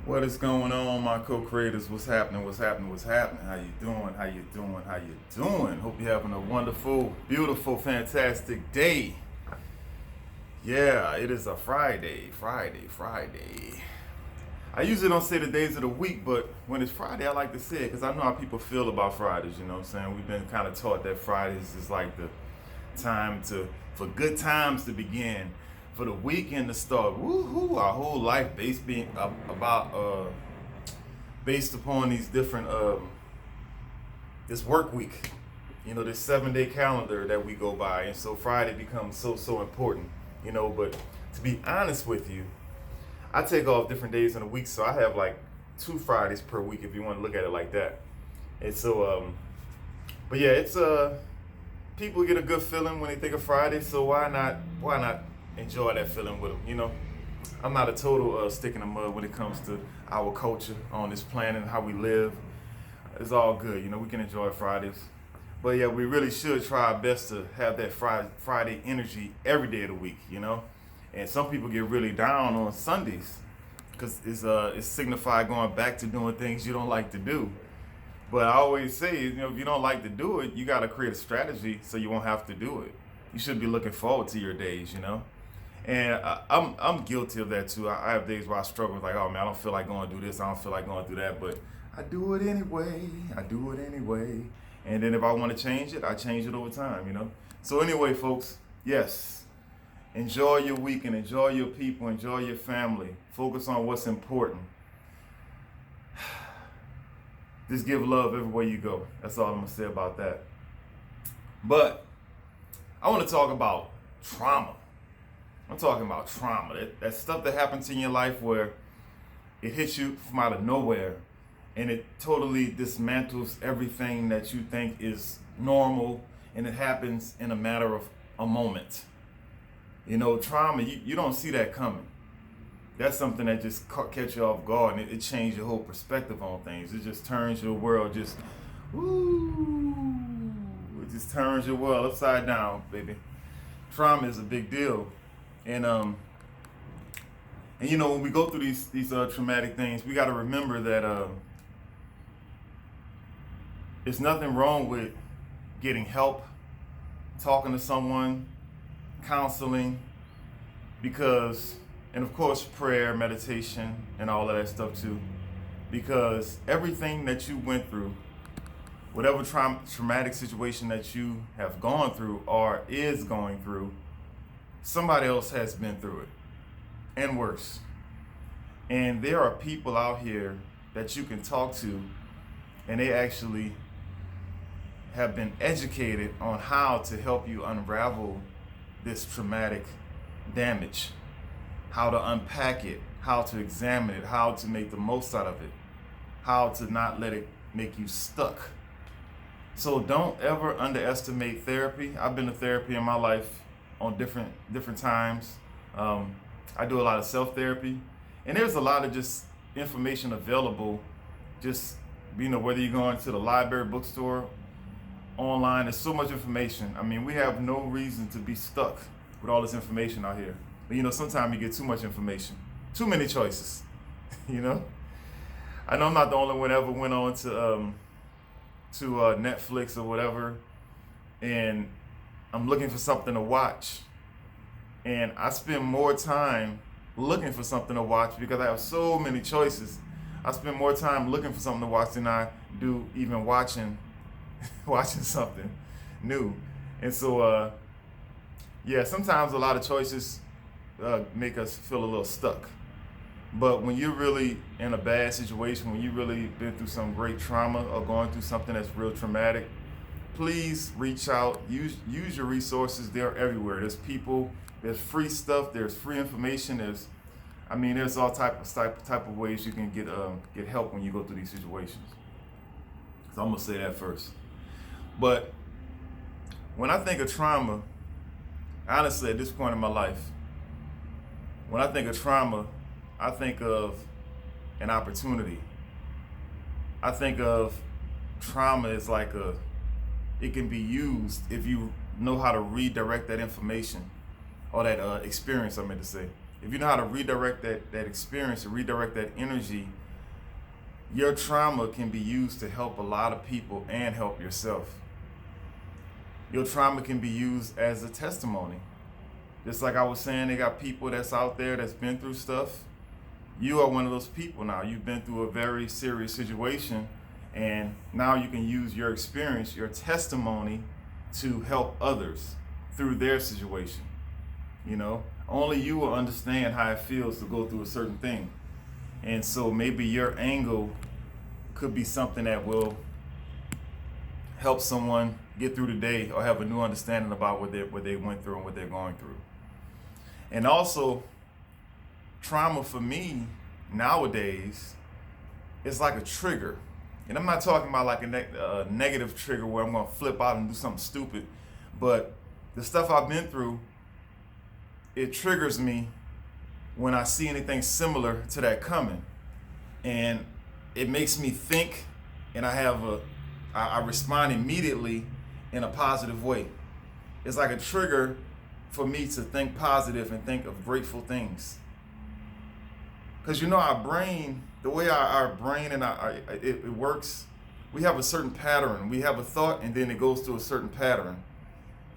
What is going on, my co-creators? What's happening? What's happening? What's happening? How you doing? How you doing? How you doing? Hope you're having a wonderful, beautiful, fantastic day. Yeah, it is a Friday. Friday. I usually don't say the days of the week, but when it's Friday, I like to say it because I know how people feel about Fridays. You know what I'm saying? We've been kind of taught that Fridays is like the time for good times to begin, for the weekend to start. Woohoo! Our whole life based upon these different this work week. You know, this 7 day calendar that we go by, and so Friday becomes so important. But to be honest with you, I take off different days in a week, so I have like 2 Fridays per week if you want to look at it like that. And so, but yeah, it's people get a good feeling when they think of Friday, so why not enjoy that feeling with them? I'm not a total stick in the mud when it comes to our culture on this planet and how we live. It's all good, we can enjoy Fridays. But yeah, we really should try our best to have that Friday energy every day of the week. And some people get really down on Sundays because it's signified going back to doing things you don't like to do. But I always say, if you don't like to do it, you got to create a strategy so you won't have to do it. You should be looking forward to your days. And I'm guilty of that too. I have days where I struggle with like, oh man, I don't feel like going to do this. I don't feel like going to do that. But I do it anyway. And then if I want to change it, I change it over time. So anyway, folks, yes, enjoy your weekend, enjoy your people, enjoy your family. Focus on what's important. Just give love everywhere you go. That's all I'm going to say about that. But I want to talk about trauma. I'm talking about trauma. That stuff that happens in your life where it hits you from out of nowhere and it totally dismantles everything that you think is normal, and it happens in a matter of a moment. Trauma, you don't see that coming. That's something that just catch you off guard, and it changes your whole perspective on things. It just turns your world it just turns your world upside down, baby. Trauma is a big deal. And when we go through these traumatic things, we got to remember that there's nothing wrong with getting help, talking to someone, counseling, and of course prayer, meditation, and all of that stuff too, because everything that you went through, whatever traumatic situation that you have gone through or is going through, somebody else has been through it, and worse. And there are people out here that you can talk to, and they actually have been educated on how to help you unravel this traumatic damage, how to unpack it, how to examine it, how to make the most out of it, how to not let it make you stuck. So don't ever underestimate therapy. I've been to therapy in my life on different times. I do a lot of self-therapy, and there's a lot of just information available. Just whether you're going to the library, bookstore, online, there's so much information. I mean, we have no reason to be stuck with all this information out here. But sometimes you get too much information, too many choices. I know I'm not the only one ever went on to Netflix or whatever, and I'm looking for something to watch, and I spend more time looking for something to watch because I have so many choices. I spend more time looking for something to watch than I do even watching something new. And so sometimes a lot of choices make us feel a little stuck. But when you're really in a bad situation, when you've really been through some great trauma or going through something that's real traumatic, please reach out. Use your resources. They're everywhere. There's people. There's free stuff. There's free information. There's all type of ways you can get help when you go through these situations. So I'm gonna say that first. But when I think of trauma, honestly, at this point in my life, when I think of trauma, I think of an opportunity. I think of trauma as it can be used if you know how to redirect that information or that experience, I meant to say. if you know how to redirect that experience and redirect that energy, your trauma can be used to help a lot of people and help yourself. Your trauma can be used as a testimony. Just like I was saying, they got people that's out there that's been through stuff. You are one of those people now. You've been through a very serious situation, and now you can use your experience, your testimony, to help others through their situation. You know, only you will understand how it feels to go through a certain thing. And so maybe your angle could be something that will help someone get through the day or have a new understanding about what they went through and what they're going through. And also, trauma for me nowadays is like a trigger. And I'm not talking about like a negative trigger where I'm going to flip out and do something stupid, but the stuff I've been through, it triggers me when I see anything similar to that coming. And it makes me think, and I respond immediately in a positive way. It's like a trigger for me to think positive and think of grateful things. Because you know, our brain, the way our brain and it works, we have a certain pattern. We have a thought, and then it goes to a certain pattern,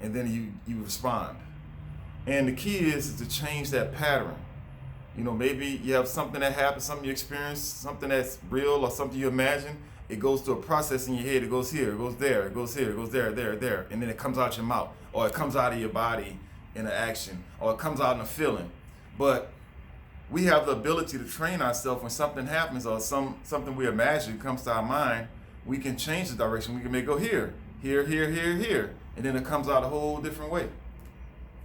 and then you respond. And the key is to change that pattern. You know, maybe you have something that happens, something you experience, something that's real or something you imagine. It goes to a process in your head. It goes here, it goes there, it goes here, it goes there, there, and then it comes out your mouth, or it comes out of your body in an action, or it comes out in a feeling. But we have the ability to train ourselves when something happens or something we imagine comes to our mind. We can change the direction. We can make it go here, here, here, here, here, and then it comes out a whole different way.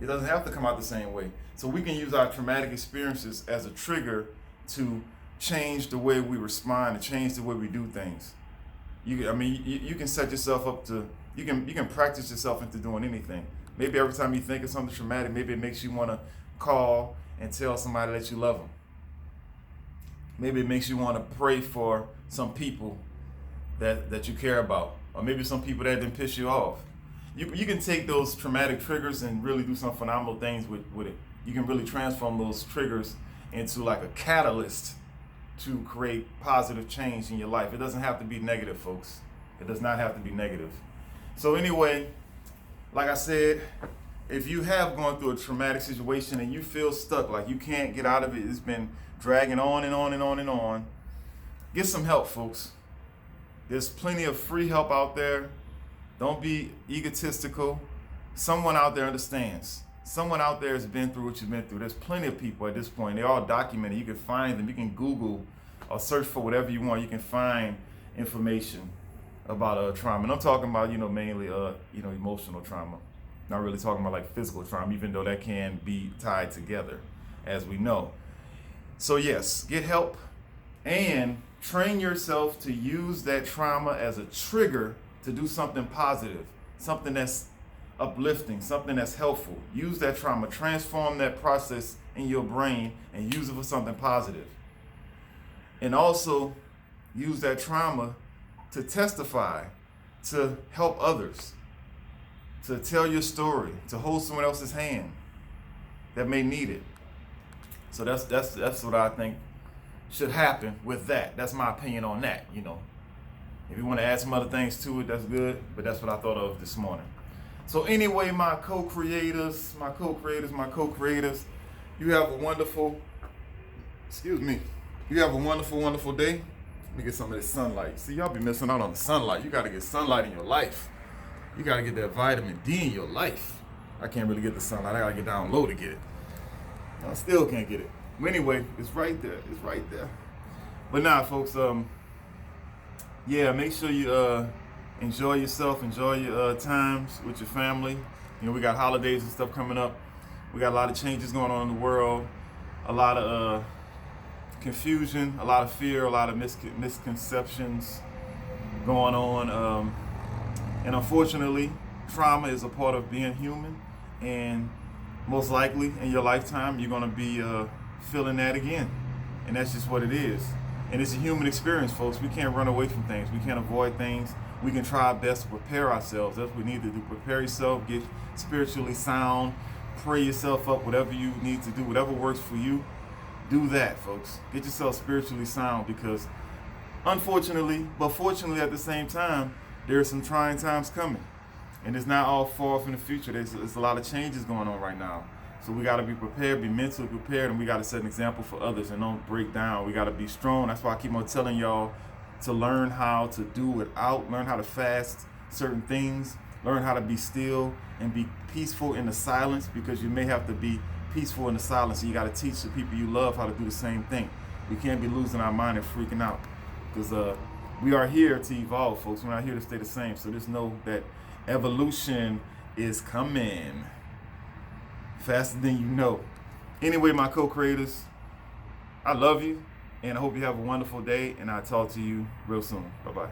It doesn't have to come out the same way. So we can use our traumatic experiences as a trigger to change the way we respond and change the way we do things. You can set yourself up to, you can practice yourself into doing anything. Maybe every time you think of something traumatic, maybe it makes you want to call and tell somebody that you love them. Maybe it makes you want to pray for some people that you care about, or maybe some people that didn't piss you off. You can take those traumatic triggers and really do some phenomenal things with it. You can really transform those triggers into like a catalyst to create positive change in your life. It doesn't have to be negative, folks. It does not have to be negative. So anyway, like I said, if you have gone through a traumatic situation and you feel stuck, like you can't get out of it, it's been dragging on and on and on and on, get some help, folks. There's plenty of free help out there. Don't be egotistical. Someone out there understands. Someone out there has been through what you've been through. There's plenty of people at this point. They're all documented. You can find them. You can Google or search for whatever you want. You can find information about trauma. And I'm talking about, mainly, emotional trauma. Not really talking about like physical trauma, even though that can be tied together, as we know. So yes, get help and train yourself to use that trauma as a trigger to do something positive, something that's uplifting, something that's helpful. Use that trauma, transform that process in your brain and use it for something positive. And also use that trauma to testify, to help others, to tell your story, to hold someone else's hand that may need it. So that's what I think should happen with that. That's my opinion on that, If you want to add some other things to it, that's good, but that's what I thought of this morning. So anyway, my co-creators, you have a wonderful, wonderful day. Let me get some of this sunlight. See, y'all be missing out on the sunlight. You got to get sunlight in your life. You got to get that vitamin D in your life. I can't really get the sunlight. I got to get down low to get it. I still can't get it. But anyway, it's right there. It's right there. But now, folks, make sure you enjoy yourself, enjoy your times with your family. We got holidays and stuff coming up. We got a lot of changes going on in the world, a lot of confusion, a lot of fear, a lot of misconceptions going on. And unfortunately, trauma is a part of being human, and most likely in your lifetime, you're going to be feeling that again. And that's just what it is. And it's a human experience, folks. We can't run away from things. We can't avoid things. We can try our best to prepare ourselves. That's what we need to do. Prepare yourself, get spiritually sound, pray yourself up, whatever you need to do, whatever works for you, do that, folks. Get yourself spiritually sound, because unfortunately, but fortunately at the same time, there are some trying times coming. And it's not all far off in the future. There's a lot of changes going on right now. So we got to be prepared, be mentally prepared, and we got to set an example for others and don't break down. We got to be strong. That's why I keep on telling y'all to learn how to do without, learn how to fast certain things, learn how to be still and be peaceful in the silence, because you may have to be peaceful in the silence. So you got to teach the people you love how to do the same thing. We can't be losing our mind and freaking out, because we are here to evolve, folks. We're not here to stay the same. So just know that evolution is coming faster than you know. Anyway, my co-creators, I love you, and I hope you have a wonderful day, and I'll talk to you real soon. Bye-bye.